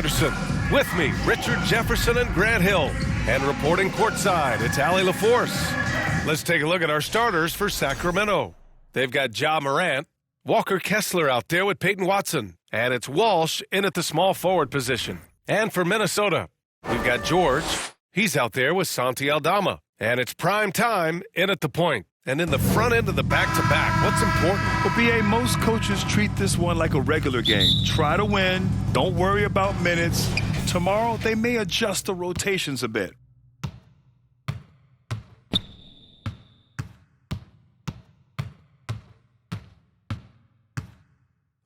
Peterson. With me, Richard Jefferson and Grant Hill. And reporting courtside, it's Allie LaForce. Let's take a look at our starters for Sacramento. They've got Ja Morant, Walker Kessler out there with Peyton Watson. And it's Walsh in at the small forward position. And for Minnesota, we've got George. He's out there with Santi Aldama. And it's prime time in at the point. And in the front end of the back-to-back, what's important? Well, B.A., most coaches treat this one like a regular game. Try to win. Don't worry about minutes. Tomorrow, they may adjust the rotations a bit.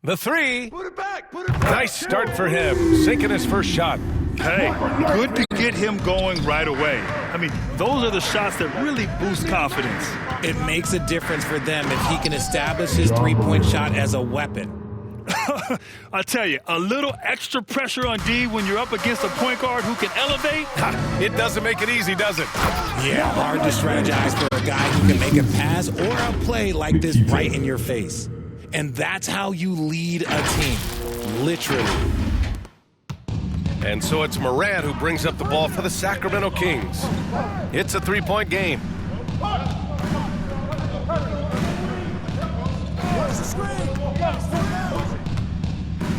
The three. Put it back. Put it back. Nice start for him, sinking his first shot. Hey, good to get him going right away. I mean, those are the shots that really boost confidence. It makes a difference for them if he can establish his three-point shot as a weapon. I tell you, a little extra pressure on D when you're up against a point guard who can elevate. It doesn't make it easy, does it? Yeah, hard to strategize for a guy who can make a pass or a play like this right in your face. And that's how you lead a team, literally. And so it's Morant who brings up the ball for the Sacramento Kings. It's a three-point game.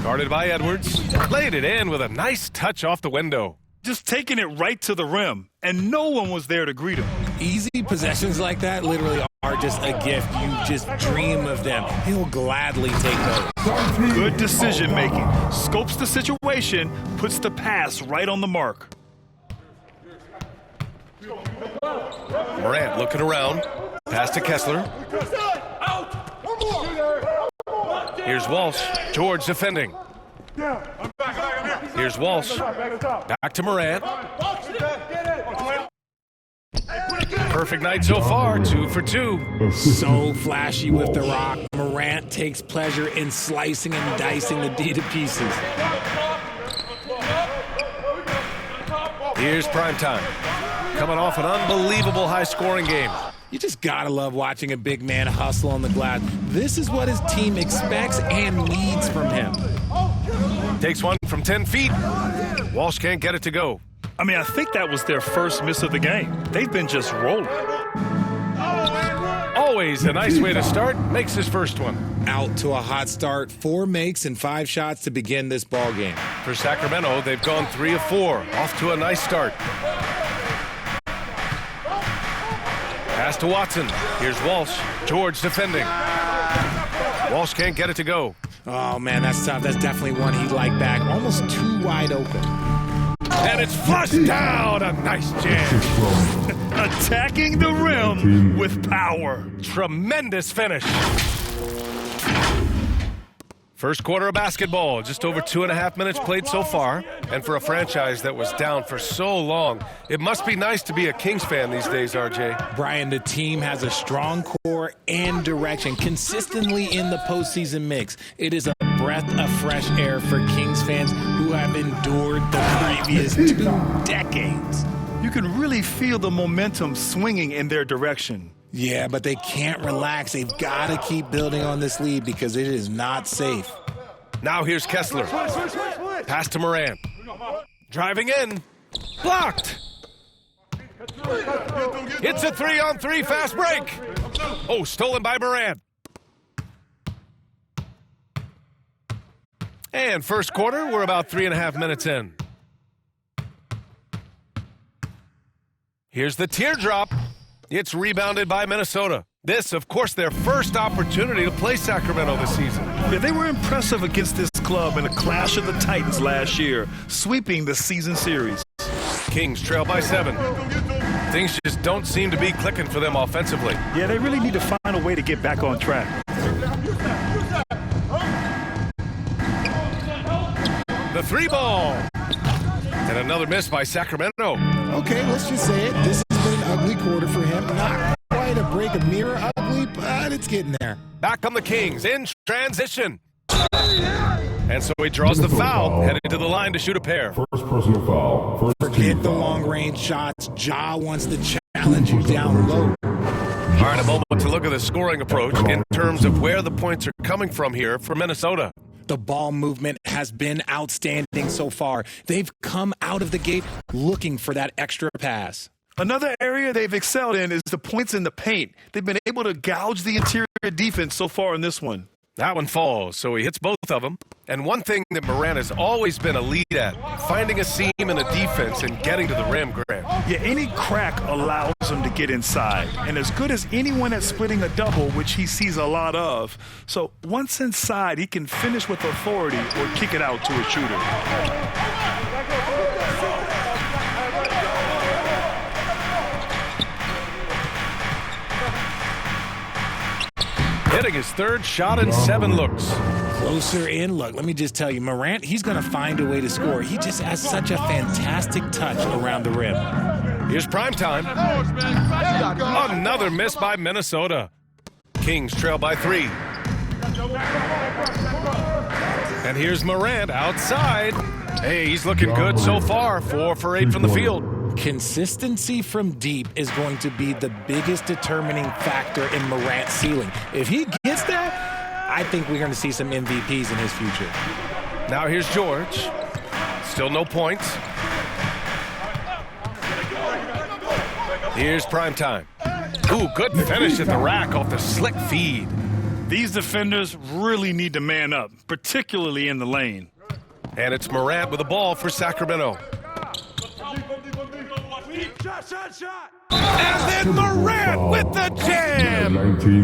Guarded by Edwards. Played it in with a nice touch off the window. Just taking it right to the rim, and no one was there to greet him. Easy possessions like that literally are just a gift. You just dream of them. He'll gladly take those. Good decision-making. Scopes the situation, puts the pass right on the mark. Morant looking around. Pass to Kessler. Here's Walsh. George defending. Here's Walsh. Back to Morant. Perfect night so far, 2 for 2. So flashy with the rock. Morant takes pleasure in slicing and dicing the D to pieces. Here's primetime. Coming off an unbelievable high-scoring game. You just gotta love watching a big man hustle on the glass. This is what his team expects and needs from him. Takes one from 10 feet. Walsh can't get it to go. I mean, I think that was their first miss of the game. They've been just rolling. Always a nice way to start. Makes his first one. Out to a hot start. 4 makes and 5 shots to begin this ball game. For Sacramento, they've gone 3 of 4. Off to a nice start. Pass to Watson. Here's Walsh. George defending. Walsh can't get it to go. Oh, man, that's tough. That's definitely one he'd like back. Almost too wide open. And it's flushed down. A nice jam. Attacking the rim with power. Tremendous finish. First quarter of basketball, just over 2.5 minutes played so far. And for a franchise that was down for so long, it must be nice to be a Kings fan these days, RJ. Brian, the team has a strong core and direction consistently in the postseason mix. It is a breath of fresh air for Kings fans who have endured the previous 2 decades. You can really feel the momentum swinging in their direction. Yeah, but they can't relax. They've got to keep building on this lead because it is not safe. Now here's Kessler. Pass to Morant. Driving in. Blocked. It's a 3-on-3 fast break. Oh, stolen by Morant. And first quarter, we're about 3.5 minutes in. Here's the teardrop. It's rebounded by Minnesota. This, of course, their first opportunity to play Sacramento this season. Yeah, they were impressive against this club in a clash of the Titans last year, sweeping the season series. Kings trail by 7. Things just don't seem to be clicking for them offensively. Yeah, they really need to find a way to get back on track. The 3 ball. And another miss by Sacramento. Okay, let's just say it. This has been an ugly quarter for him. Not quite a break of mirror ugly, but it's getting there. Back on the Kings in transition. And so he draws the foul, headed to the line to shoot a pair. First personal foul. Forget the long-range shots. Ja wants to challenge you down low. All right, a moment to look at the scoring approach in terms of where the points are coming from here for Minnesota. The ball movement has been outstanding so far. They've come out of the gate looking for that extra pass. Another area they've excelled in is the points in the paint. They've been able to gouge the interior defense so far in this one. That one falls, so he hits both of them. And one thing that Morant has always been a lead at, finding a seam in a defense and getting to the rim, Grant. Yeah, any crack allows him to get inside. And as good as anyone at splitting a double, which he sees a lot of. So once inside, he can finish with authority or kick it out to a shooter. Hitting his third shot in 7 looks. Closer in look. Let me just tell you, Morant, he's going to find a way to score. He just has such a fantastic touch around the rim. Here's prime time. Another miss by Minnesota. Kings trail by 3. And here's Morant outside. Hey, he's looking good so far. 4 for 8 from the field. Consistency from deep is going to be the biggest determining factor in Morant's ceiling. If he gets that, I think we're going to see some MVPs in his future. Now here's George. Still no points. Here's prime time. Ooh, good finish at the rack off the slick feed. These defenders really need to man up, particularly in the lane. And it's Morant with the ball for Sacramento. And then Morant with the jam.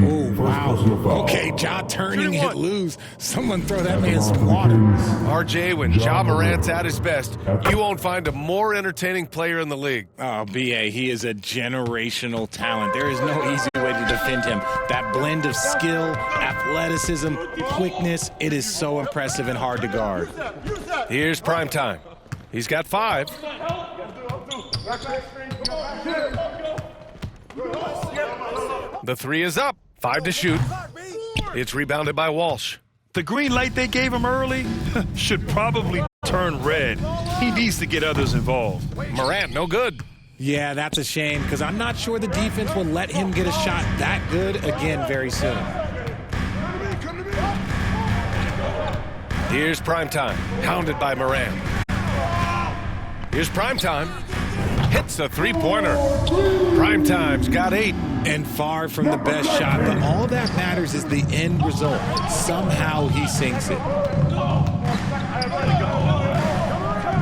Oh, wow. Okay, Ja turning it loose. Someone throw that man some water. RJ, when Ja Morant's at his best, you won't find a more entertaining player in the league. Oh, B.A., he is a generational talent. There is no easy way to defend him. That blend of skill, athleticism, quickness, it is so impressive and hard to guard. Here's prime time. He's got 5. The 3 is up. 5 to shoot. It's rebounded by Walsh. The green light they gave him early should probably turn red. He needs to get others involved. Morant, no good. Yeah, that's a shame because I'm not sure the defense will let him get a shot that good again very soon. Here's prime time. Hounded by Morant. Here's prime time. Hits a 3-pointer. Prime time's got 8. And far from the best shot, but all that matters is the end result. Somehow he sinks it.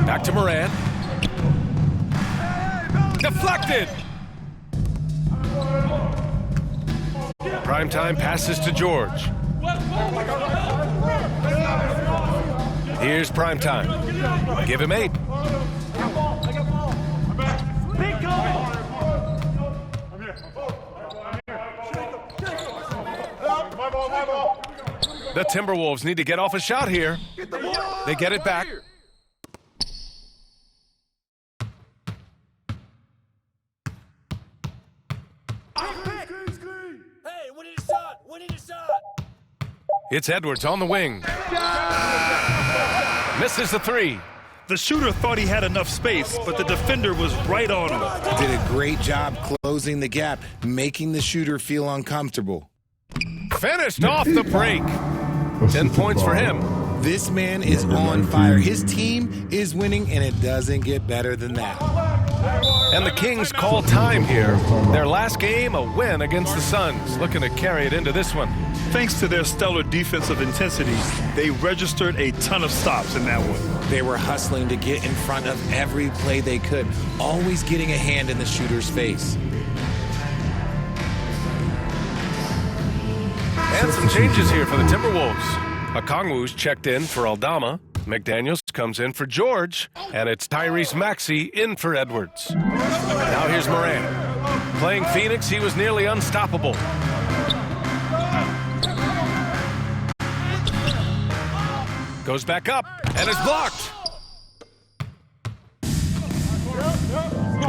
Back to Morant. Deflected. Prime time passes to George. Here's prime time. Give him 8. The Timberwolves need to get off a shot here. They get it back. Hey, we need a shot! We need a shot! It's Edwards on the wing. Misses the 3. The shooter thought he had enough space, but the defender was right on him. Did a great job closing the gap, making the shooter feel uncomfortable. Finished off the break. 10 points for him. This man is on fire. His team is winning, and it doesn't get better than that. And the Kings call time here. Their last game, a win against the Suns. Looking to carry it into this one. Thanks to their stellar defensive intensity, they registered a ton of stops in that one. They were hustling to get in front of every play they could, always getting a hand in the shooter's face. And some changes here for the Timberwolves. Okongwu's checked in for Aldama. McDaniels comes in for George. And it's Tyrese Maxey in for Edwards. Now here's Morant. Playing Phoenix, he was nearly unstoppable. Goes back up, and it's blocked.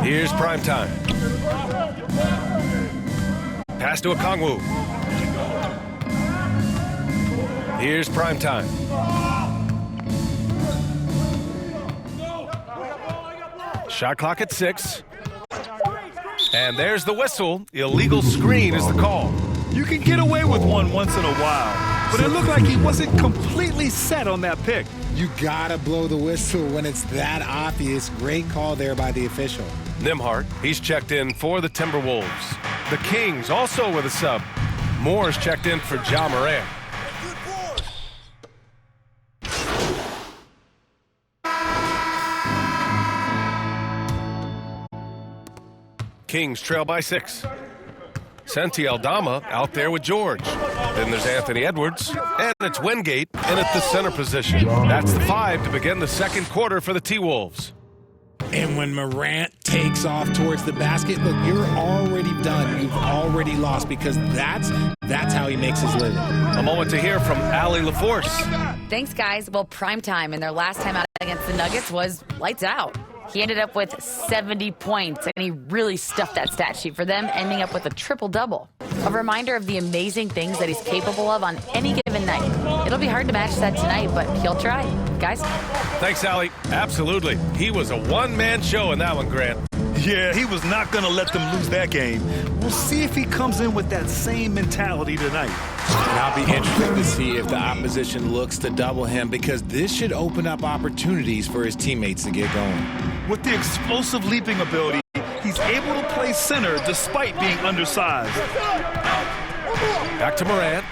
Here's prime time. Pass to Okongwu. Here's prime time. Shot clock at 6. And there's the whistle. Illegal screen is the call. You can get away with one once in a while, but it looked like he wasn't completely set on that pick. You gotta blow the whistle when it's that obvious. Great call there by the official. Nimhart, he's checked in for the Timberwolves. The Kings also with a sub. Moore's checked in for Ja Morant. Kings trail by 6. Santi Aldama out there with George. Then there's Anthony Edwards, and it's Wingate in at the center position. That's the 5 to begin the second quarter for the T-Wolves. And when Morant takes off towards the basket, look, you're already done. You've already lost because that's how he makes his living. A moment to hear from Allie LaForce. Thanks, guys. Well, prime time and their last time out against the Nuggets was lights out. He ended up with 70 points, and he really stuffed that stat sheet for them, ending up with a triple-double. A reminder of the amazing things that he's capable of on any given night. It'll be hard to match that tonight, but he'll try. Guys? Thanks, Allie. Absolutely. He was a one-man show in that one, Grant. Yeah, he was not going to let them lose that game. We'll see if he comes in with that same mentality tonight. And I'll be interested to see if the opposition looks to double him because this should open up opportunities for his teammates to get going. With the explosive leaping ability, he's able to play center despite being undersized. Back to Morant.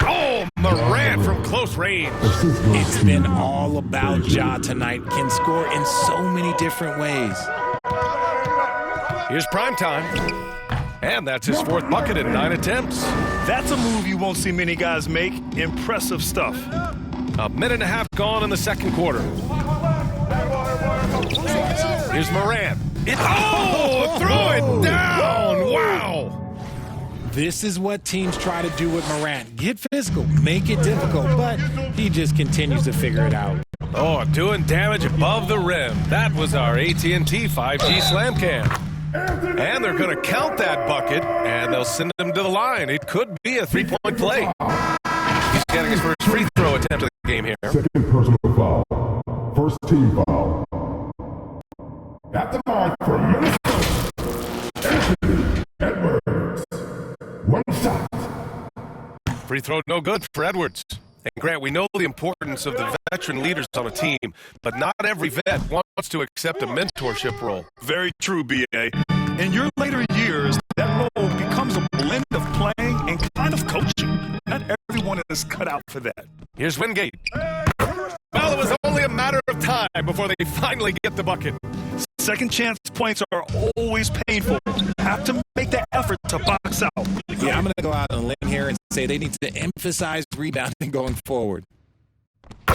Oh, Morant from close range. It's been all about Ja tonight. Can score in so many different ways. Here's primetime. And that's his 4th bucket in 9 attempts. That's a move you won't see many guys make. Impressive stuff. A minute and a half gone in the second quarter. Here's Morant. Throw it down. Wow. This is what teams try to do with Morant. Get physical, make it difficult, but he just continues to figure it out. Oh, doing damage above the rim. That was our AT&T 5G slam cam. And they're going to count that bucket, and they'll send him to the line. It could be a 3-point play. He's getting his first free throw attempt of the game here. Second personal foul. First team foul. At the mark for Minnesota. Anthony Edwards. One shot. Free throw no good for Edwards. And Grant, we know the importance of the veteran leaders on a team, but not every vet wants to accept a mentorship role. Very true, B.A. In your later years, that role becomes a blend of playing and kind of coaching. Not everyone is cut out for that. Here's Wingate. Well, it was only a matter of time before they finally get the bucket. Second chance points are always painful. Have to make the effort to box out. Yeah, I'm going to go out on a limb here and say they need to emphasize rebounding going forward.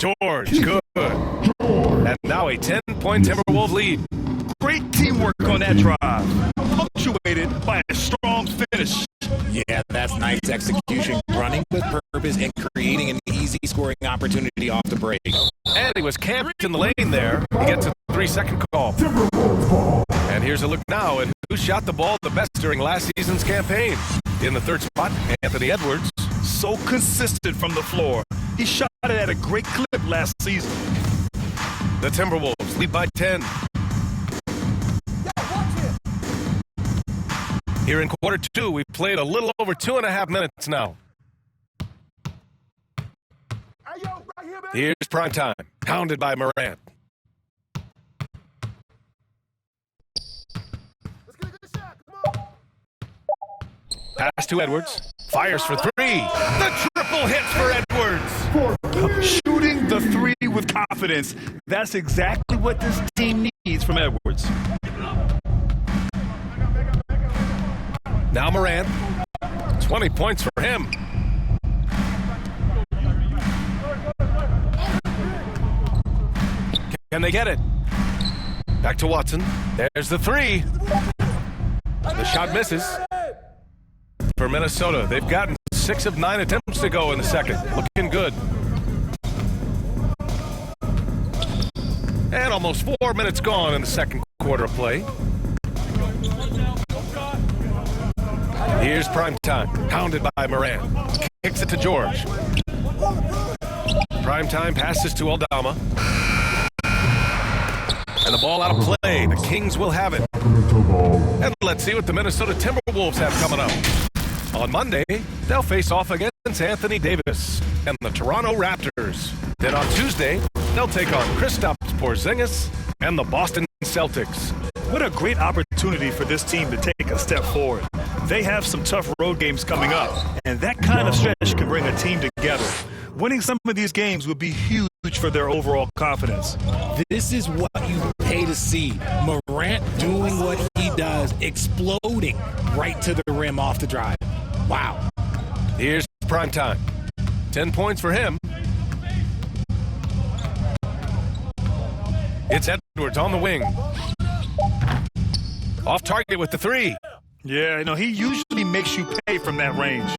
George, good. And now a 10-point Timberwolves lead. Great teamwork on that drive, punctuated by a strong finish. Yeah, that's nice execution, running with purpose and creating an easy scoring opportunity off the break. And he was camped in the lane there. He gets a 3-second call. And here's a look now at who shot the ball the best during last season's campaign. In the 3rd spot, Anthony Edwards. So consistent from the floor. He shot it at a great clip last season. The Timberwolves lead by 10. Here in quarter 2, we've played a little over 2.5 minutes now. Here's primetime, pounded by Morant. Pass to Edwards. Fires for 3. The triple hit for Edwards. Shooting the 3 with confidence. That's exactly what this team needs from Edwards. Now Morant. 20 points for him. Can they get it? Back to Watson. There's the 3. The shot misses. For Minnesota, they've gotten 6 of 9 attempts to go in the second. Looking good. And almost 4 minutes gone in the second quarter of play. Here's primetime, pounded by Morant. Kicks it to George. Primetime passes to Aldama. And the ball out of play. The Kings will have it. And let's see what the Minnesota Timberwolves have coming up. On Monday, they'll face off against Anthony Davis and the Toronto Raptors. Then on Tuesday, they'll take on Kristaps Porzingis and the Boston Celtics. What a great opportunity for this team to take a step forward. They have some tough road games coming up, and that kind of stretch can bring a team together. Winning some of these games would be huge for their overall confidence. This is what you pay to see. Morant doing what he does, exploding right to the rim off the drive. Wow. Here's prime time. 10 points for him. It's Edwards on the wing. Off target with the three. Yeah, he usually makes you pay from that range.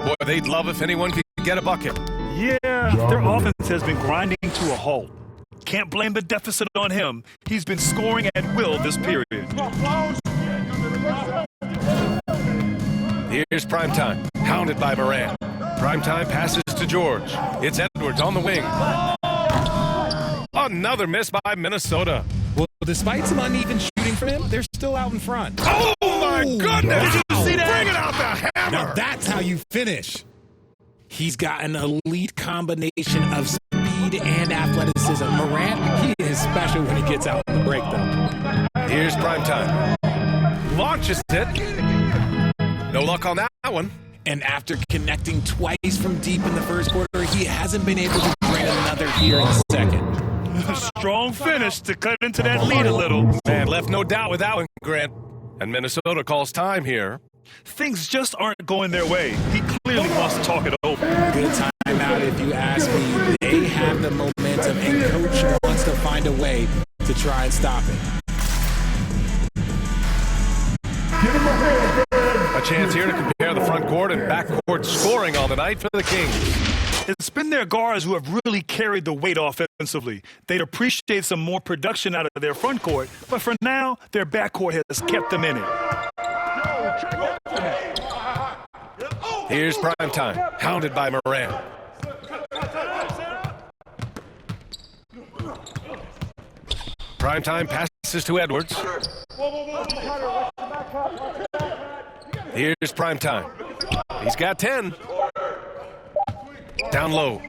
Boy, they'd love if anyone could get a bucket. Yeah, their offense has been grinding to a halt. Can't blame the deficit on him. He's been scoring at will this period. Here's primetime, hounded by Morant. Primetime passes to George. It's Edwards on the wing. Another miss by Minnesota. Well, despite some uneven shooting from him, they're still out in front. Oh, my goodness! Did you see that? Bring it out the hammer! Now that's how you finish. He's got an elite combination of speed and athleticism. Morant, he is special when he gets out in the break, though. Here's primetime. Launches it. No luck on that one. And after connecting twice from deep in the first quarter, he hasn't been able to bring another here in the second. A strong finish to cut into that lead a little. Man, left no doubt with that one, Grant. And Minnesota calls time here. Things just aren't going their way. He clearly wants to talk it over. Good timeout if you ask me. They have the momentum, and coach wants to find a way to try and stop it. A chance here to compare the front court and back court scoring all the night for the Kings. It's been their guards who have really carried the weight offensively. They'd appreciate some more production out of their front court, but for now, their backcourt has kept them in it. Here's prime time, hounded by Morant. Prime time passes to Edwards. Here's prime time. He's got 10. Down low.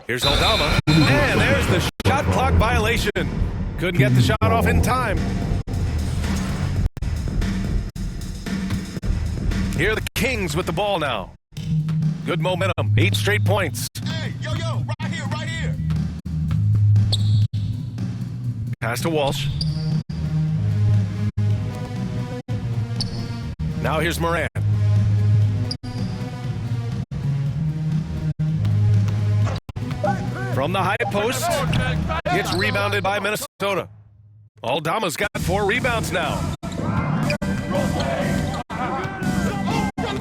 Here's Aldama. And there's the shot clock violation. Couldn't get the shot off in time. Here are the Kings with the ball now. Good momentum. 8 straight points. Hey, yo, right here. Pass to Walsh. Now here's Morant. From the high post, it's rebounded by Minnesota. Aldama's got 4 rebounds now.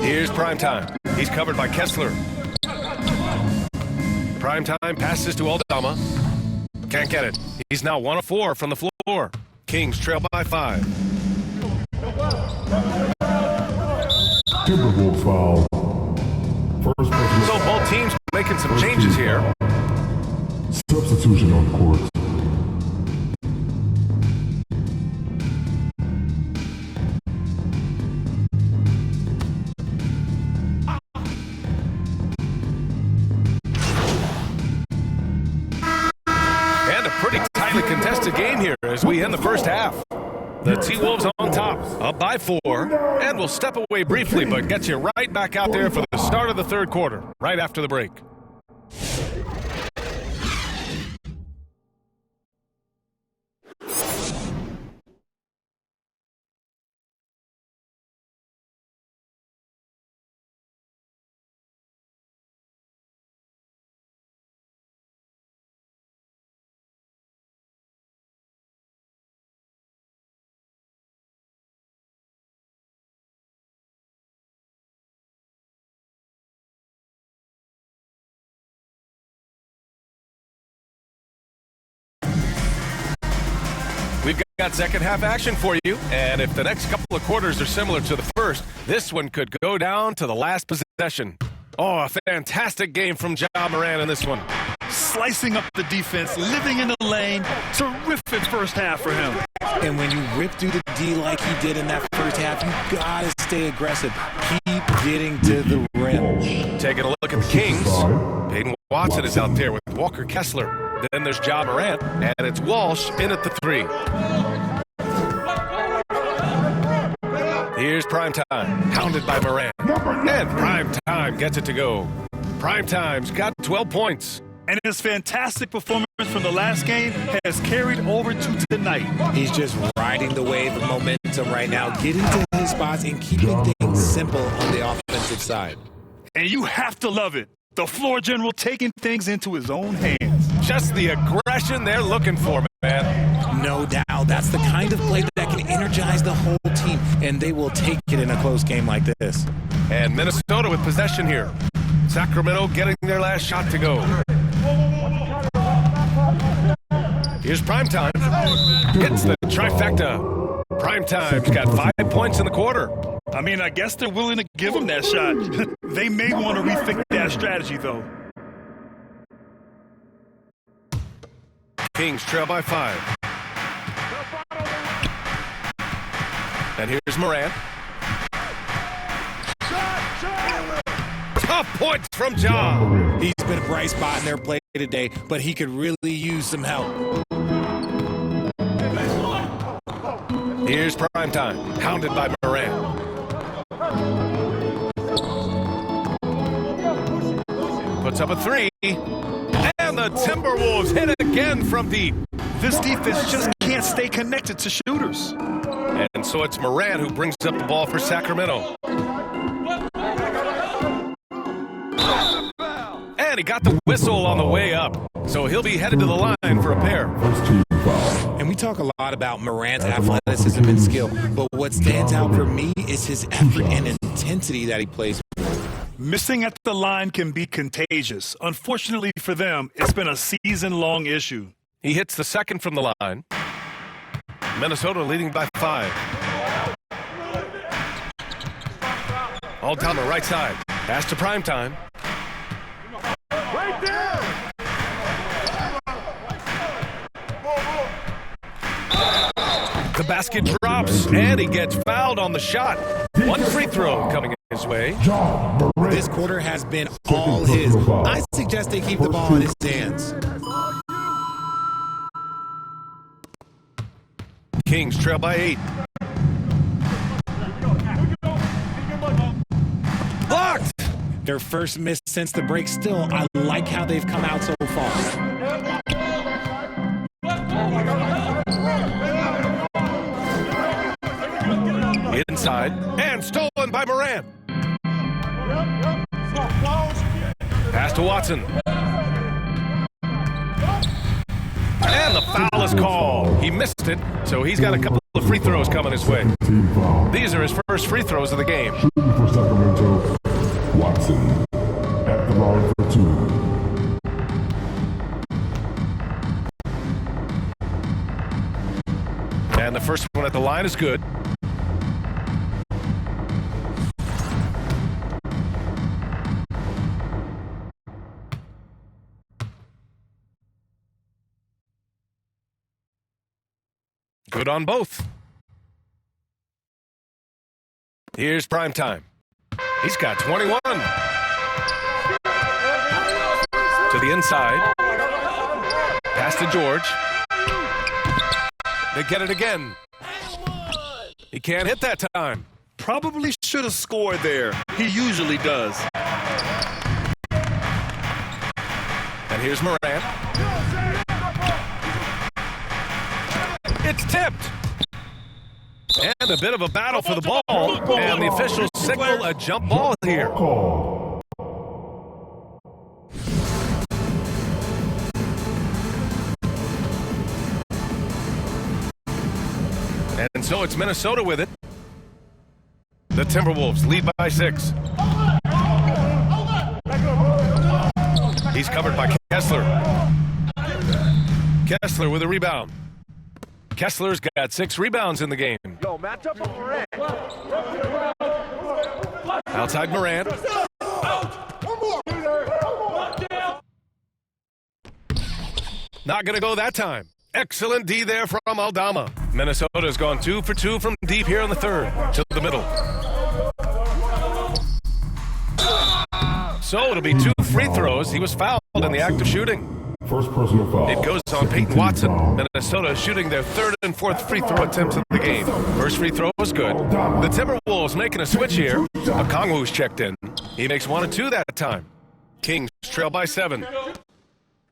Here's primetime. He's covered by Kessler. Primetime passes to Aldama. Can't get it. He's now 1 of 4 from the floor. Kings trail by 5. Timberwolves foul. First personal So both teams making some changes here. substitution on court. And a pretty tightly contested game here as we end the first half. The T-Wolves on top, up by 4, and we'll step away briefly, but get you right back out there for the start of the third quarter, right after the break. We've got second half action for you, and if the next couple of quarters are similar to the first, this one could go down to the last possession. Oh, a fantastic game from Ja Morant in this one. Slicing up the defense, living in the lane. Terrific first half for him. And when you rip through the D like he did in that first half, you gotta stay aggressive. Keep getting to the rim. Taking a look at the Kings. Peyton Watson is out there with Walker Kessler. Then there's Ja Morant, and it's Walsh in at the 3. Here's Primetime, hounded by Morant. And Primetime gets it to go. Primetime's got 12 points. And his fantastic performance from the last game has carried over to tonight. He's just riding the wave of momentum right now, getting to his spots and keeping things simple on the offensive side. And you have to love it. The floor general taking things into his own hands. Just the aggression they're looking for, man. No doubt. That's the kind of play that can energize the whole team, and they will take it in a close game like this. And Minnesota with possession here. Sacramento getting their last shot to go. Here's Primetime. Hits the trifecta. Primetime's got 5 points in the quarter. I mean, I guess they're willing to give him that shot. They may want to rethink that strategy, though. Kings trail by 5. And here's Morant. Tough points from Ja. He's been a bright spot in their play today, but he could really use some help. Here's Primetime, hounded by Morant. Puts up a 3. And the Timberwolves hit again from deep. This defense just can't stay connected to shooters. And so it's Morant who brings up the ball for Sacramento. And he got the whistle on the way up. So he'll be headed to the line for a pair. And we talk a lot about Morant's athleticism and skill, but what stands out for me is his effort and intensity that he plays with. Missing at the line can be contagious. Unfortunately for them, it's been a season-long issue. He hits the second from the line. Minnesota leading by 5. All down the right side. Pass to Primetime. Right there! The basket drops, and he gets fouled on the shot. One free throw coming his way. This quarter has been all his. I suggest they keep the ball in his hands. Kings trail by 8. Blocked! Their first miss since the break. Still, I like how they've come out so far. Inside, and stolen by Morant. Pass to Watson. And the foul is called. He missed it, so he's got a couple of free throws coming his way. These are his first free throws of the game. Shooting for Sacramento, Watson at the line for 2. And the first one at the line is good. Good on both. Here's Primetime. He's got 21. To the inside. Pass to George. They get it again. He can't hit that time. Probably should have scored there. He usually does. And here's Morant. It's tipped. And a bit of a battle for the ball. And the officials signal a jump ball here. And so it's Minnesota with it. The Timberwolves lead by 6. He's covered by Kessler. Kessler with a rebound. Kessler's got 6 rebounds in the game. Outside Morant. Not going to go that time. Excellent D there from Aldama. Minnesota's gone 2 for 2 from deep here in the third. To the middle. So it'll be 2 free throws. He was fouled in the act of shooting. First personal foul. It goes on Peyton Watson. Minnesota shooting their 3rd and 4th free throw attempts of the game. First free throw was good. The Timberwolves making a switch here. Okongwu's checked in. He makes 1 and 2 that time. Kings trail by 7.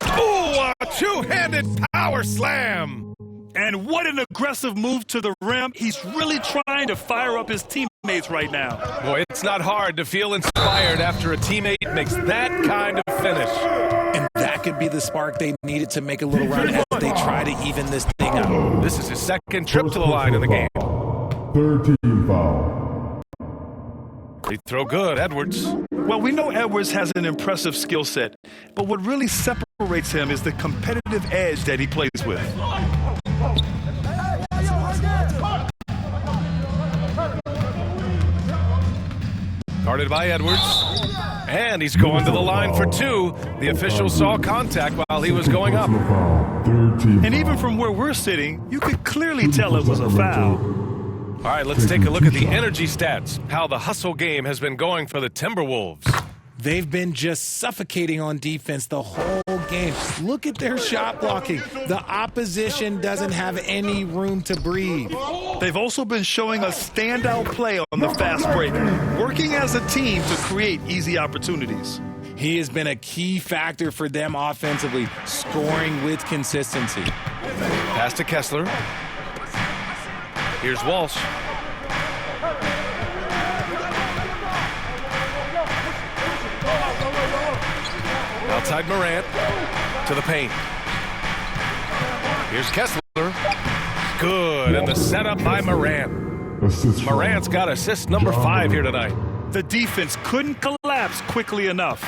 Oh, a 2-handed power slam. And what an aggressive move to the rim. He's really trying to fire up his teammates right now. Boy, it's not hard to feel inspired after a teammate makes that kind of finish. And that could be the spark they needed to make a little run as they try to even this thing up. This is his 2nd trip to the line in the game. 3rd team foul. Free throw good, Edwards. Well, we know Edwards has an impressive skill set, but what really separates him is the competitive edge that he plays with. Guarded by Edwards. And he's going to the line for 2. The official saw contact while he was going up. And even from where we're sitting, you could clearly tell it was a foul. All right, let's take a look at the energy stats, how the hustle game has been going for the Timberwolves. They've been just suffocating on defense the whole game. Look at their shot blocking. The opposition doesn't have any room to breathe. They've also been showing a standout play on the fast break, working as a team to create easy opportunities. He has been a key factor for them offensively, scoring with consistency. Pass to Kessler. Here's Walsh. Outside Morant to the paint. Here's Kessler. Good, and the setup by Morant. Morant's got assist number 5 here tonight. The defense couldn't collapse quickly enough.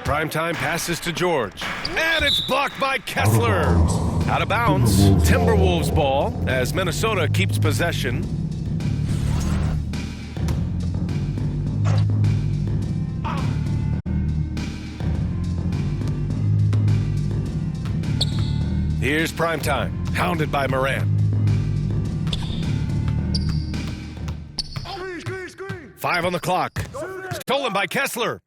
Primetime passes to George. And it's blocked by Kessler. Out of bounds. Timberwolves ball as Minnesota keeps possession. Here's Primetime, hounded by Morant. 5 on the clock. Stolen by Kessler.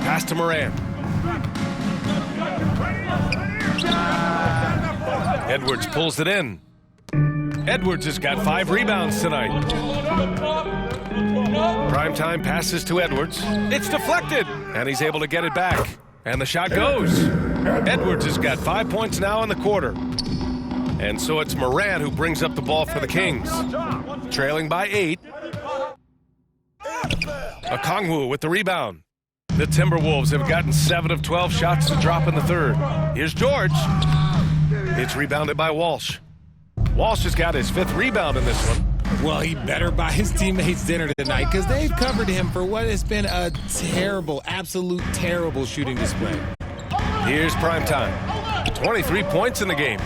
Pass to Morant. Edwards pulls it in. Edwards has got 5 rebounds tonight. Primetime passes to Edwards. It's deflected, and he's able to get it back. And the shot goes. Edwards has got 5 points now in the quarter. And so it's Morant who brings up the ball for the Kings. Trailing by 8. Okongwu with the rebound. The Timberwolves have gotten 7 of 12 shots to drop in the 3rd. Here's George. It's rebounded by Walsh. Walsh has got his 5th rebound in this one. Well, he better buy his teammates dinner tonight because they've covered him for what has been a terrible, absolute terrible shooting display. Here's Primetime. 23 points in the game.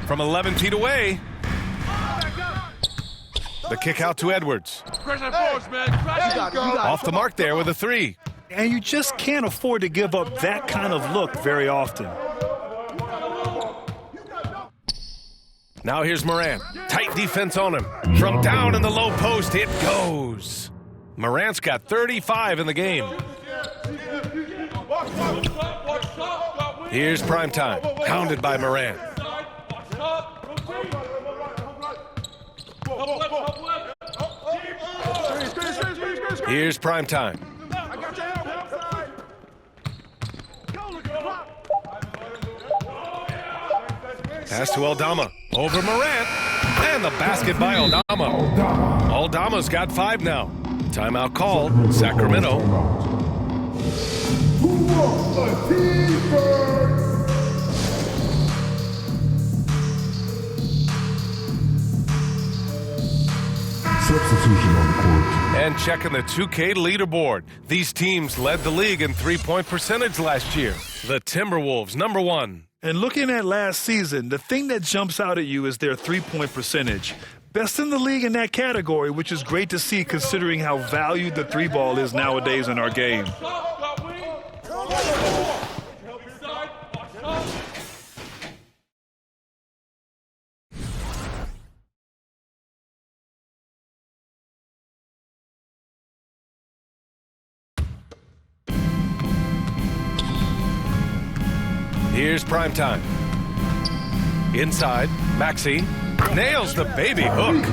From 11 feet away. The kick out to Edwards. Off the mark there with a 3. And you just can't afford to give up that kind of look very often. Now here's Morant. Tight defense on him. From down in the low post, it goes. Morant's got 35 in the game. Here's Primetime, hounded by Morant. Here's Primetime. Pass to Aldama. Over Morant. And the basket by Aldama. Aldama's got 5 now. Timeout called. Sacramento. Substitution on the court. And checking the 2K leaderboard. These teams led the league in three-point percentage last year. The Timberwolves, number 1. And looking at last season, the thing that jumps out at you is their three-point percentage. Best in the league in that category, which is great to see considering how valued the 3-ball is nowadays in our game. Here's Primetime. Inside, Maxey nails the baby hook.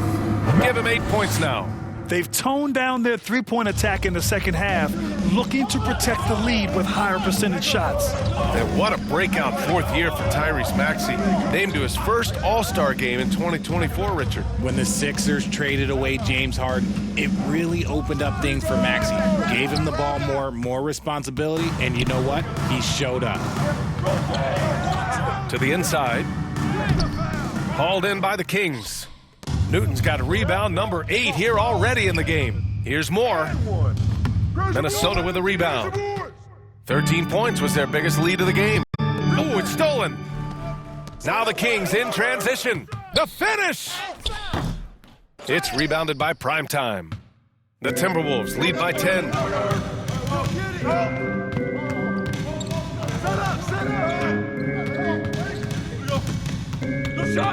Give him 8 points now. They've toned down their three-point attack in the second half, looking to protect the lead with higher percentage shots. And what a breakout fourth year for Tyrese Maxey. Named to his first All-Star game in 2024, Richard. When the Sixers traded away James Harden, it really opened up things for Maxey. Gave him the ball more responsibility, and you know what? He showed up. To the inside. Hauled in by the Kings. Newton's got rebound number 8 here already in the game. Here's more. Minnesota with a rebound. 13 points was their biggest lead of the game. Oh, it's stolen. Now the Kings in transition. The finish! It's rebounded by Primetime. The Timberwolves lead by 10.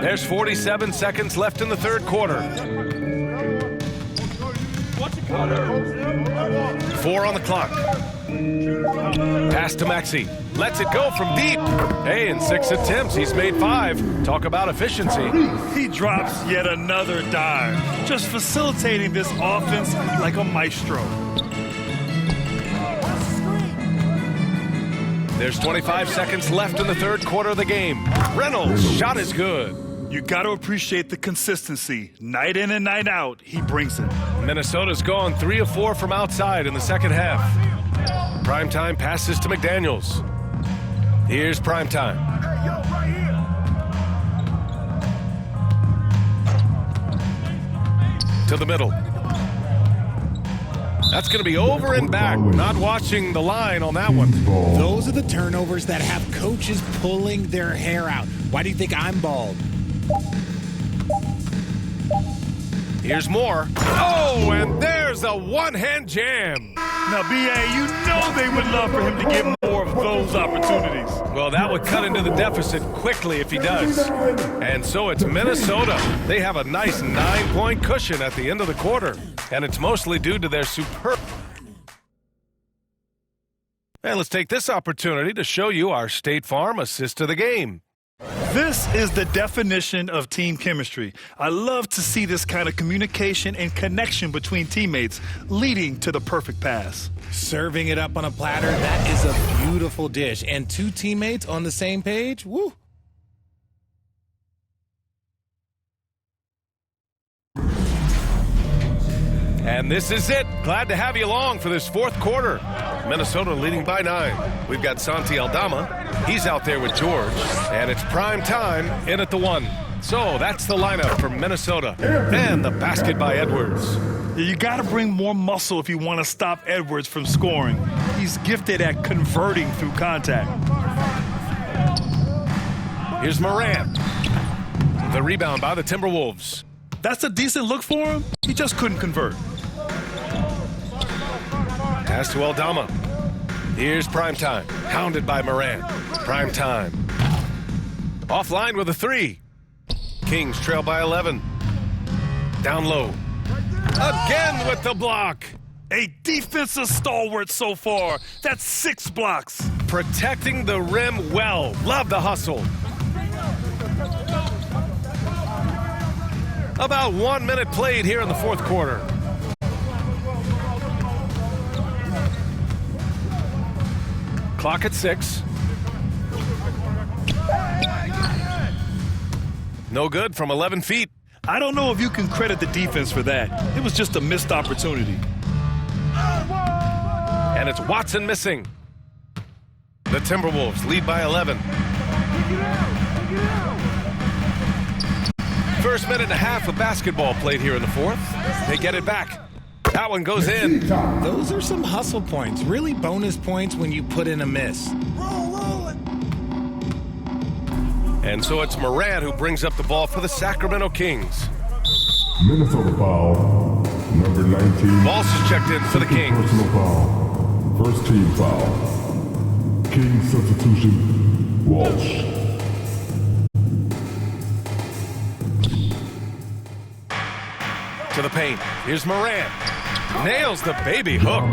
There's 47 seconds left in the third quarter. 4 on the clock. Pass to Maxey. Lets it go from deep. Hey, in 6 attempts, he's made 5. Talk about efficiency. He drops yet another dime, just facilitating this offense like a maestro. There's 25 seconds left in the third quarter of the game. Reynolds' shot is good. You got to appreciate the consistency. Night in and night out, he brings it. Minnesota's gone 3 of 4 from outside in the second half. Primetime passes to McDaniels. Here's Primetime. To the middle. That's going to be over and back. Not watching the line on that one. Those are the turnovers that have coaches pulling their hair out. Why do you think I'm bald? Here's more. Oh, and there's a one-hand jam. Now, B.A., you know they would love for him to get more of those opportunities. Well, that would cut into the deficit quickly if he does. And so it's Minnesota. They have a nice 9-point cushion at the end of the quarter. And it's mostly due to their superb. And let's take this opportunity to show you our State Farm assist of the game. This is the definition of team chemistry. I love to see this kind of communication and connection between teammates leading to the perfect pass. Serving it up on a platter, that is a beautiful dish. And 2 teammates on the same page, woo. And this is it. Glad to have you along for this fourth quarter. Minnesota leading by 9. We've got Santi Aldama. He's out there with George. And it's prime time in at the 1. So that's the lineup for Minnesota. And the basket by Edwards. You got to bring more muscle if you want to stop Edwards from scoring. He's gifted at converting through contact. Here's Morant. The rebound by the Timberwolves. That's a decent look for him. He just couldn't convert. Pass to Aldama. Here's Primetime. Hounded by Morant. Primetime. Offline with a 3. Kings trail by 11. Down low. Again with the block. A defensive stalwart so far. That's 6 blocks. Protecting the rim well. Love the hustle. About 1 minute played here in the fourth quarter. Clock at 6. No good from 11 feet. I don't know if you can credit the defense for that. It was just a missed opportunity. And it's Watson missing. The Timberwolves lead by 11. First minute and a half of basketball played here in the fourth. They get it back. That one goes in. Those are some hustle points. Really bonus points when you put in a miss. And so it's Morant who brings up the ball for the Sacramento Kings. Minnesota foul. Number 19. Walsh is checked in for the Kings. Personal foul. First team foul. Kings substitution. Walsh. To the paint. Here's Morant. Nails the baby hook.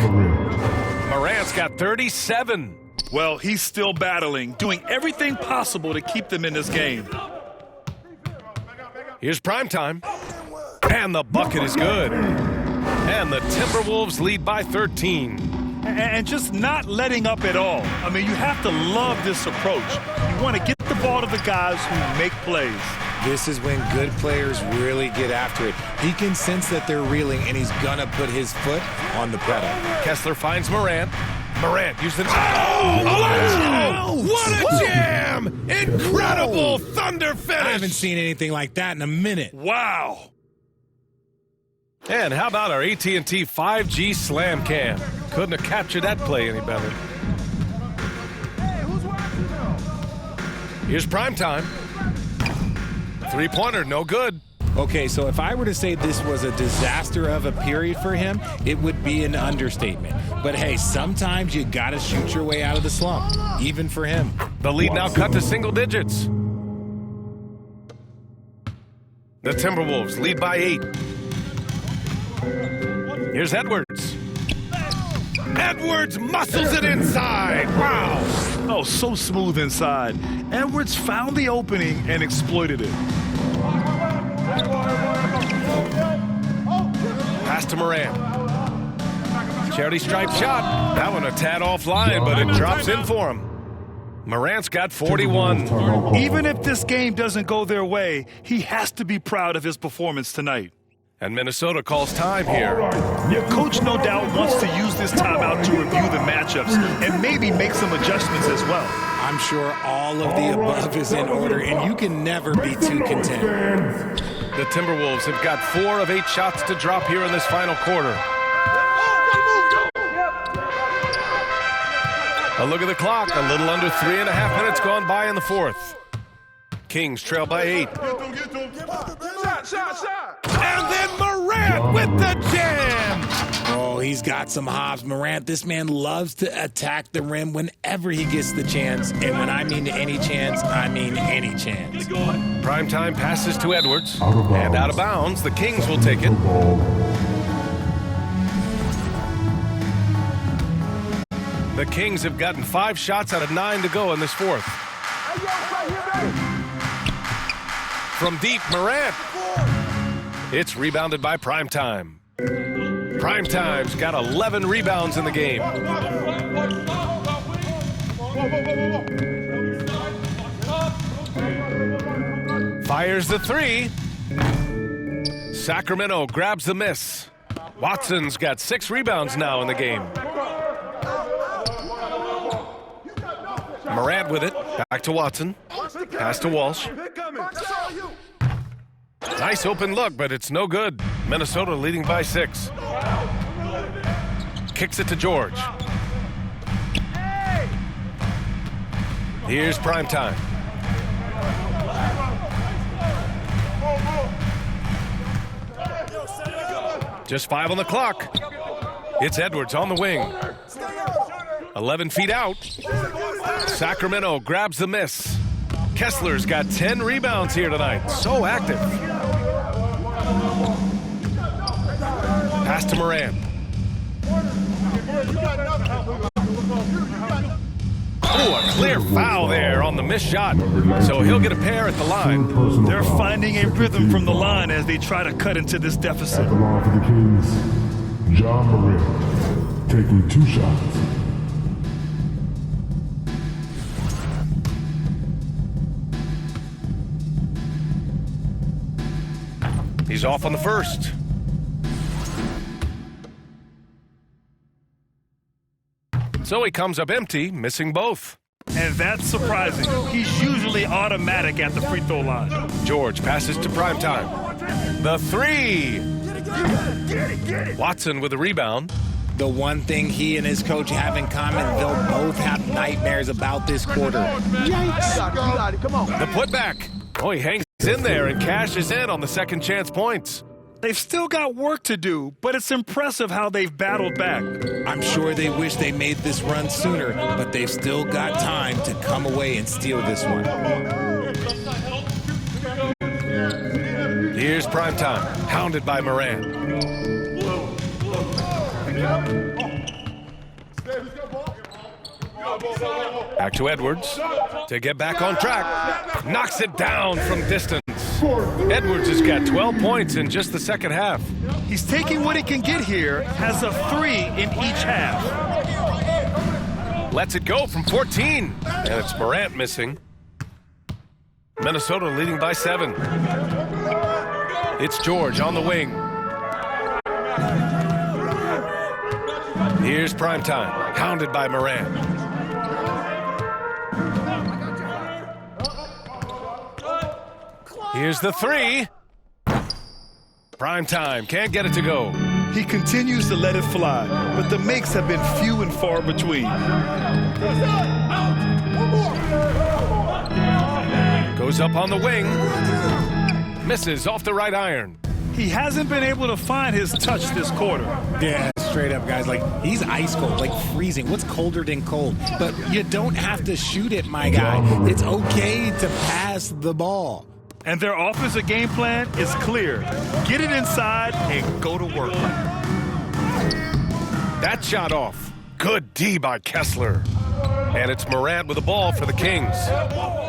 Morant's got 37. Well, he's still battling, doing everything possible to keep them in this game. Here's primetime. And the bucket is good. And the Timberwolves lead by 13. And just not letting up at all. I mean, you have to love this approach. You want to get the ball to the guys who make plays. This is when good players really get after it. He can sense that they're reeling, and he's going to put his foot on the pedal. Kessler finds Morant. Morant uses the... Oh, what a jam! Incredible thunder finish! I haven't seen anything like that in a minute. Wow. And how about our AT&T 5G Slam Cam? Couldn't have captured that play any better. Here's primetime. Three-pointer, no good. Okay, so if I were to say this was a disaster of a period for him, it would be an understatement. But hey, sometimes you gotta shoot your way out of the slump, even for him. The lead now cut to single digits. The Timberwolves lead by 8. Here's Edwards. Edwards muscles it inside. Wow. Oh, so smooth inside. Edwards found the opening and exploited it. Pass to Morant. Charity stripe shot. That one a tad offline, but it drops in for him. Morant's got 41. Even if this game doesn't go their way, he has to be proud of his performance tonight. And Minnesota calls time here. Yeah, coach no doubt wants to use this timeout to review the matchups and maybe make some adjustments as well. I'm sure all of the above is in order, and you can never be too content. The Timberwolves have got 4 of 8 shots to drop here in this final quarter. A look at the clock. A little under 3.5 minutes gone by in the fourth. Kings trail by 8. And then Morant with the jam. Oh, he's got some hops. Morant, this man loves to attack the rim whenever he gets the chance. And when I mean any chance, I mean any chance. Primetime passes to Edwards. Out of bounds. And out of bounds, the Kings will take it. The Kings have gotten 5 shots out of 9 to go in this fourth. From deep, Morant. It's rebounded by Primetime. Primetime's got 11 rebounds in the game. Fires the 3. Sacramento grabs the miss. Watson's got 6 rebounds now in the game. Morant with it. Back to Watson. Pass to Walsh. Nice open look, but it's no good. Minnesota leading by 6. Kicks it to George. Here's Primetime. Just 5 on the clock. It's Edwards on the wing. 11 feet out. Sacramento grabs the miss. Kessler's got 10 rebounds here tonight. So active. Pass to Morant. Oh, a clear foul there on the missed shot. So he'll get a pair at the line. They're finding a rhythm from the line as they try to cut into this deficit. At the line for the Kings, John Morant taking 2 shots. He's off on the first. So he comes up empty, missing both. And that's surprising. He's usually automatic at the free throw line. George passes to Primetime. The 3. Watson with the rebound. The one thing he and his coach have in common, they'll both have nightmares about this quarter. Yikes. Come on. The putback. Oh, he hangs in there and cashes in on the second chance points. They've still got work to do, but it's impressive how they've battled back. I'm sure they wish they made this run sooner, but they've still got time to come away and steal this one. Here's Primetime, hounded by Morant. Back to Edwards to get back on track. Knocks it down from distance. Edwards has got 12 points in just the second half. He's taking what he can get here, has a 3 in each half. Lets it go from 14. And it's Morant missing. Minnesota leading by 7. It's George on the wing. Here's Primetime, hounded by Morant. Here's the 3. Primetime can't get it to go. He continues to let it fly, but the makes have been few and far between. Goes up on the wing. Misses off the right iron. He hasn't been able to find his touch this quarter. Yeah, straight up, guys. Like, he's ice cold, like freezing. What's colder than cold? But you don't have to shoot it, my guy. It's okay to pass the ball. And their offensive game plan is clear. Get it inside and go to work. That shot off. Good D by Kessler. And it's Morant with the ball for the Kings.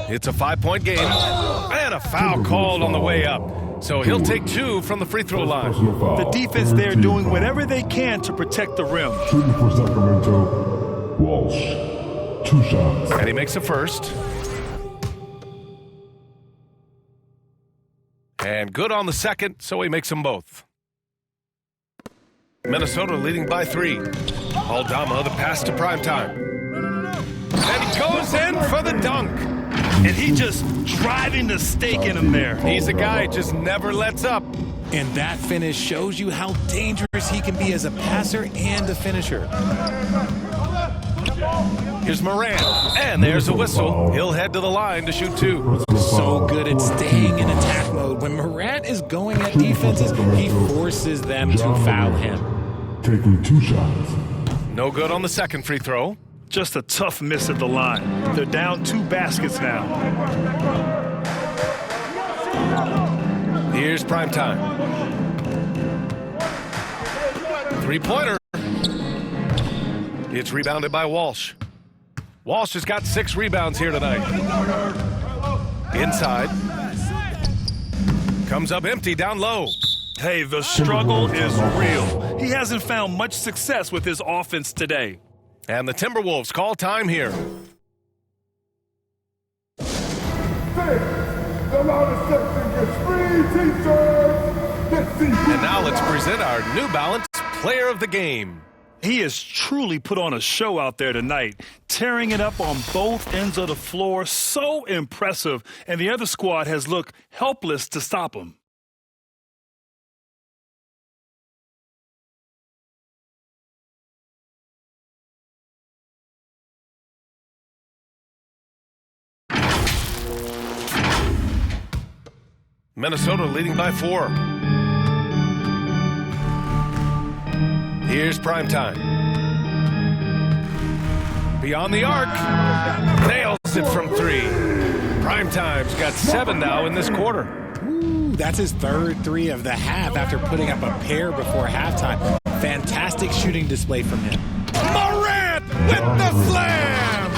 It's a 5-point game. And a foul called on the way up. So he'll take 2 from the free throw line. The defense there doing whatever they can to protect the rim. Shooting for Sacramento, Walsh. 2 shots. And he makes a first. And good on the second, so he makes them both. Minnesota leading by 3. Aldama, the pass to Primetime. And he goes in for the dunk. And he just driving the stake in him there. He's a guy who just never lets up. And that finish shows you how dangerous he can be as a passer and a finisher. Here's Morant, and there's a whistle. He'll head to the line to shoot 2. So good at staying in attack mode. When Morant is going at defenses, he forces them to foul him. Taking 2 shots. No good on the second free throw. Just a tough miss at the line. They're down 2 baskets now. Here's Primetime. 3-pointer. It's rebounded by Walsh. Walsh has got 6 rebounds here tonight. Inside. Comes up empty down low. Hey, the struggle is real. He hasn't found much success with his offense today. And the Timberwolves call time here. The loudest section gets free t-shirts this season. And now let's present our New Balance Player of the Game. He has truly put on a show out there tonight, tearing it up on both ends of the floor. So impressive, and the other squad has looked helpless to stop him. Minnesota leading by 4. Here's Primetime. Beyond the arc. Nails it from 3. Primetime's got 7 now in this quarter. Ooh, that's his third 3 of the half after putting up a pair before halftime. Fantastic shooting display from him. Morant with the slam!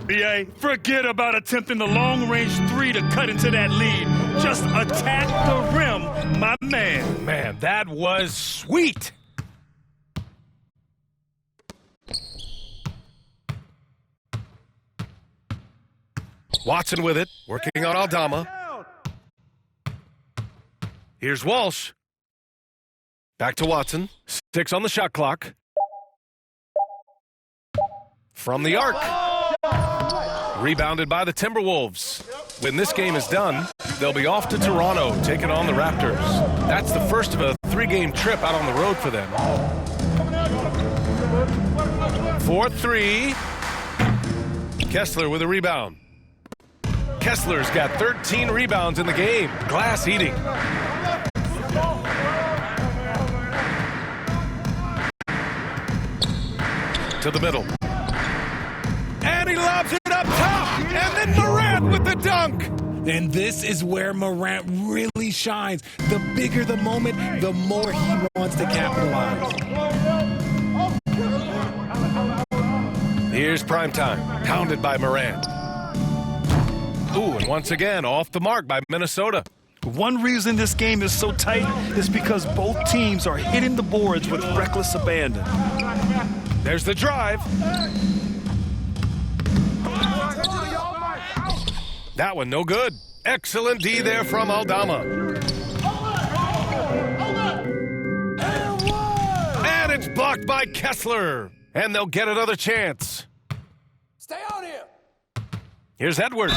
BA, forget about attempting the long-range 3 to cut into that lead. Just attack the rim, my man. Man, that was sweet. Watson with it, working on Aldama. Here's Walsh. Back to Watson. 6 on the shot clock. From the arc. Rebounded by the Timberwolves. When this game is done, they'll be off to Toronto, taking on the Raptors. That's the first of a 3-game trip out on the road for them. 4-3. Kessler with a rebound. Kessler's got 13 rebounds in the game. Glass eating. To the middle. And he lobs it up top. And then Morant with the dunk. And this is where Morant really shines. The bigger the moment, the more he wants to capitalize. Here's Here's Primetime, pounded by Morant. Ooh, and once again, off the mark by Minnesota. One reason this game is so tight is because both teams are hitting the boards with reckless abandon. There's the drive. That one no good. Excellent D there from Aldama. And it's blocked by Kessler. And they'll get another chance. Stay on him. Here's Edwards.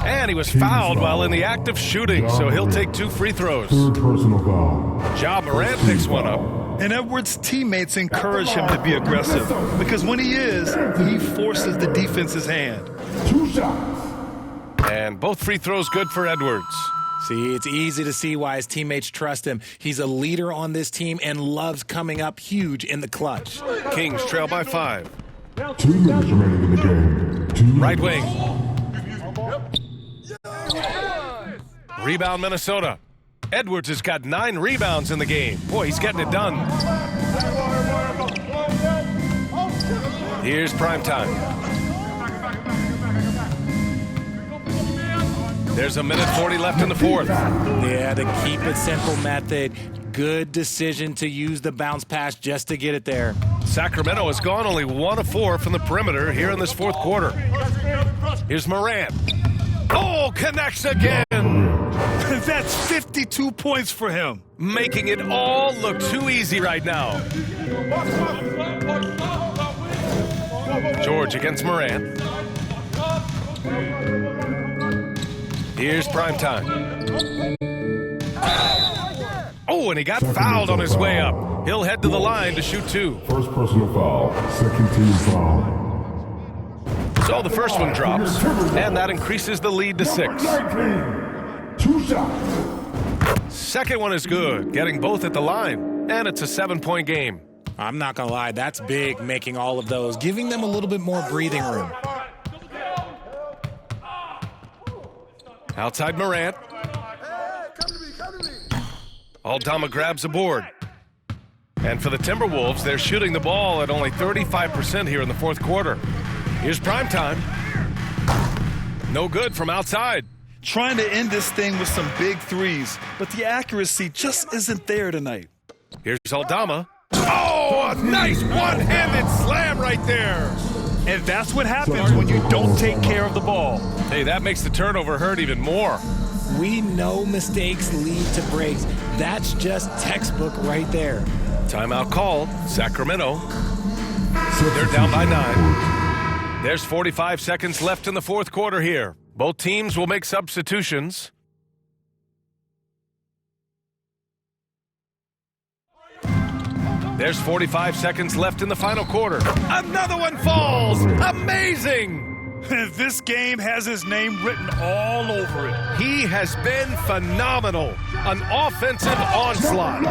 And he was fouled while in the act of shooting, so he'll take 2 free throws. Third personal foul. Ja Morant picks one up. And Edwards' teammates encourage him to be aggressive because when he is, he forces the defense's hand. 2 shots. And both free throws good for Edwards. See, it's easy to see why his teammates trust him. He's a leader on this team and loves coming up huge in the clutch. Kings trail by 5. 2 minutes remaining in the game. 2 Right wing. Rebound Minnesota. Edwards has got 9 rebounds in the game. Boy, he's getting it done. Here's Primetime. There's a minute 40 left in the fourth. Yeah, the keep it simple method. Good decision to use the bounce pass just to get it there. Sacramento has gone only 1 of 4 from the perimeter here in this fourth quarter. Here's Morant. Oh, connects again. That's 52 points for him. Making it all look too easy right now. George against Morant. Here's Primetime. Oh, and he got fouled on his way up. He'll head to the line to shoot 2. First personal foul. Second team foul. So the first one drops, and that increases the lead to 6. 2 shots. Second one is good, getting both at the line, and it's a 7-point game. I'm not going to lie, that's big, making all of those, giving them a little bit more breathing room. Outside Morant. Aldama grabs a board. And for the Timberwolves, they're shooting the ball at only 35% here in the fourth quarter. Here's Primetime. No good from outside. Trying to end this thing with some big threes, but the accuracy just isn't there tonight. Here's Aldama. Oh, a nice one-handed slam right there. And that's what happens when you don't take care of the ball. Hey, that makes the turnover hurt even more. We know mistakes lead to breaks. That's just textbook right there. Timeout called. Sacramento. They're down by 9. There's 45 seconds left in the fourth quarter here. Both teams will make substitutions. There's 45 seconds left in the final quarter. Another one falls! Amazing! This game has his name written all over it. He has been phenomenal. An offensive onslaught.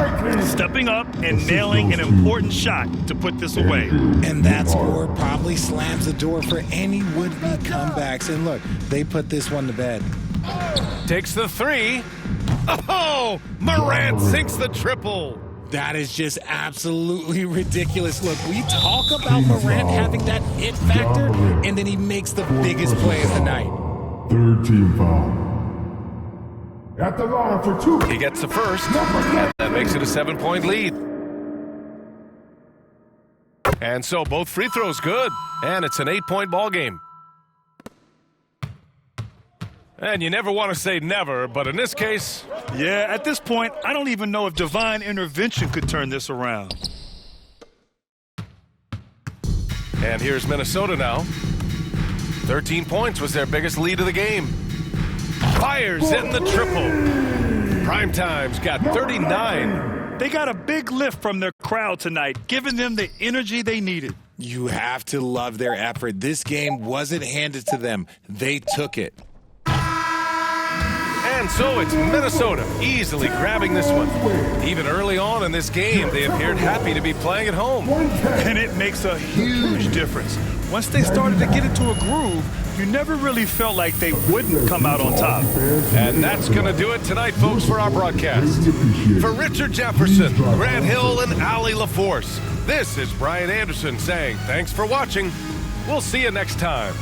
Stepping up and nailing an important shot to put this away. And that score probably slams the door for any would-be comebacks. And look, they put this one to bed. Takes the 3. Oh! Morant sinks the triple. That is just absolutely ridiculous. Look, we talk about Morant having that it factor, and then he makes the biggest play of the night. Third team foul. At the line for 2. He gets the first, and that makes it a 7-point lead. And so both free throws good, and it's an 8-point ball game. And you never want to say never, but in this case... Yeah, at this point, I don't even know if divine intervention could turn this around. And here's Minnesota now. 13 points was their biggest lead of the game. Fires in the triple. Primetime's got 39. They got a big lift from their crowd tonight, giving them the energy they needed. You have to love their effort. This game wasn't handed to them. They took it. And so it's Minnesota easily grabbing this one. Even early on in this game, they appeared happy to be playing at home. And it makes a huge difference. Once they started to get into a groove, you never really felt like they wouldn't come out on top. And that's going to do it tonight, folks, for our broadcast. For Richard Jefferson, Grant Hill, and Allie LaForce, this is Brian Anderson saying thanks for watching We'll see you next time.